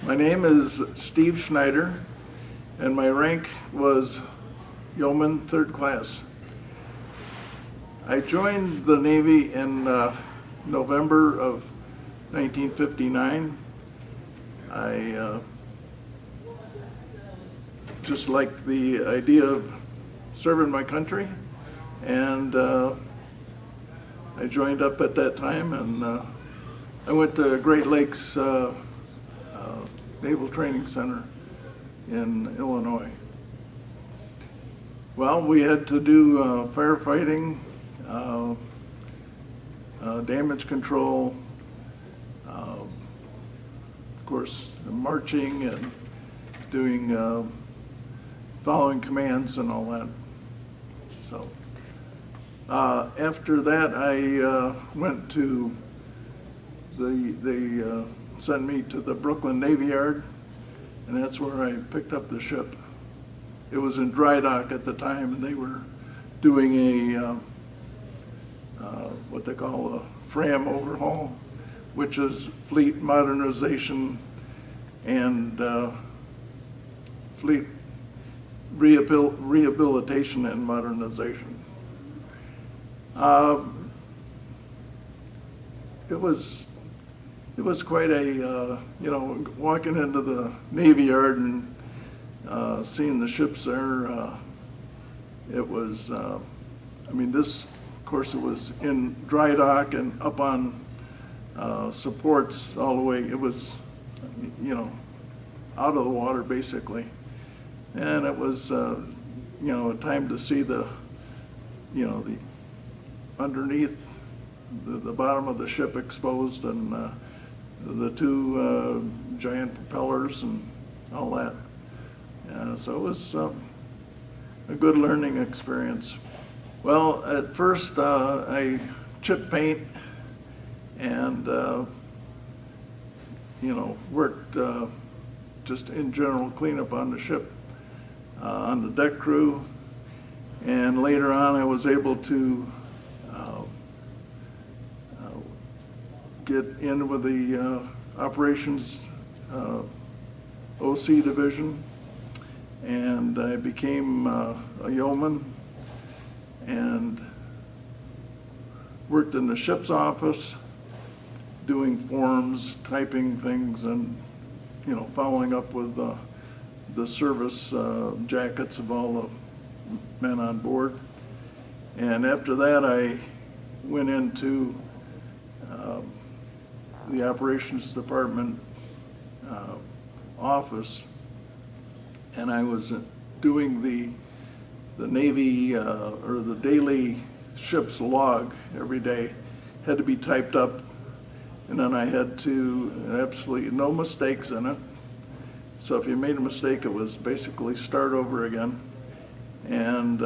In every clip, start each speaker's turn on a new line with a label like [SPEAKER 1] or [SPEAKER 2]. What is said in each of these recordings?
[SPEAKER 1] My name is Steve Schneider, and my rank was Yeoman 3rd Class. I joined the Navy in November of 1959. I just liked the idea of serving my country, and I joined up at that time, and I went to Great Lakes Naval Training Center in Illinois. Well, we had to do firefighting, damage control, of course, marching and doing following commands and all that. So after that, I went to they sent me to the Brooklyn Navy Yard, and that's where I picked up the ship. It was in dry dock at the time, and they were doing a what they call a FRAM overhaul, which is fleet modernization and fleet rehabilitation and modernization. It was quite a, walking into the Navy Yard and seeing the ships there. It was, this, of course, it was in dry dock and up on supports all the way. It was, out of the water basically. And it was, a time to see the underneath the bottom of the ship exposed, and the two giant propellers and all that. So it was a good learning experience. Well, at first I chip paint and worked just in general cleanup on the ship, on the deck crew, and later on I was able to get in with the operations OC division, and I became a yeoman and worked in the ship's office doing forms, typing things, and following up with the service jackets of all the men on board. And after that I went into the operations department office, and I was doing the Navy or the daily ship's log every day. Had to be typed up, and then I had to absolutely no mistakes in it. So if you made a mistake, it was basically start over again. And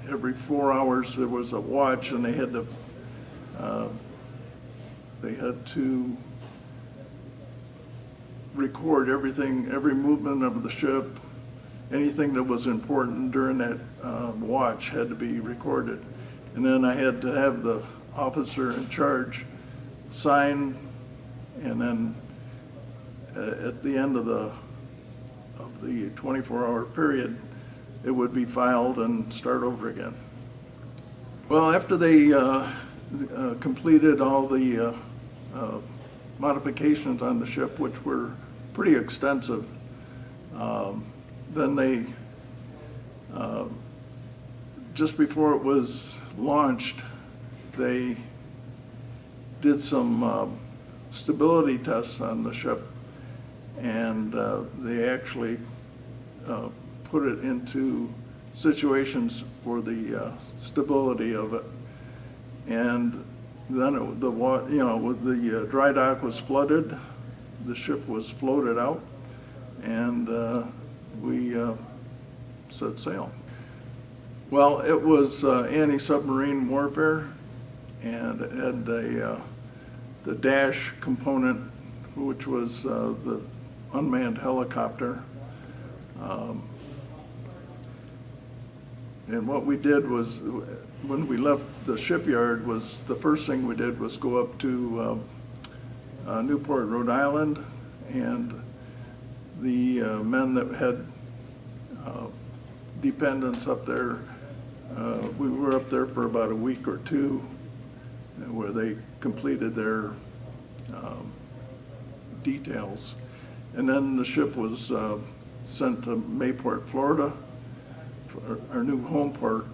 [SPEAKER 1] every 4 hours there was a watch, and they had to record everything, every movement of the ship. Anything that was important during that watch had to be recorded. And then I had to have the officer in charge sign, and then at the end of the 24-hour period, it would be filed and start over again. Well, after they completed all the modifications on the ship, which were pretty extensive, then they, just before it was launched, they did some stability tests on the ship, and they actually put it into situations for the stability of it. And then with the dry dock was flooded, the ship was floated out, and we set sail. Well, it was anti-submarine warfare, and it had the dash component, which was the unmanned helicopter. And what we did was, when we left the shipyard, was the first thing we did was go up to Newport, Rhode Island, and the men that had dependents up there, we were up there for about a week or two where they completed their details. And then the ship was sent to Mayport, Florida, for our new home port.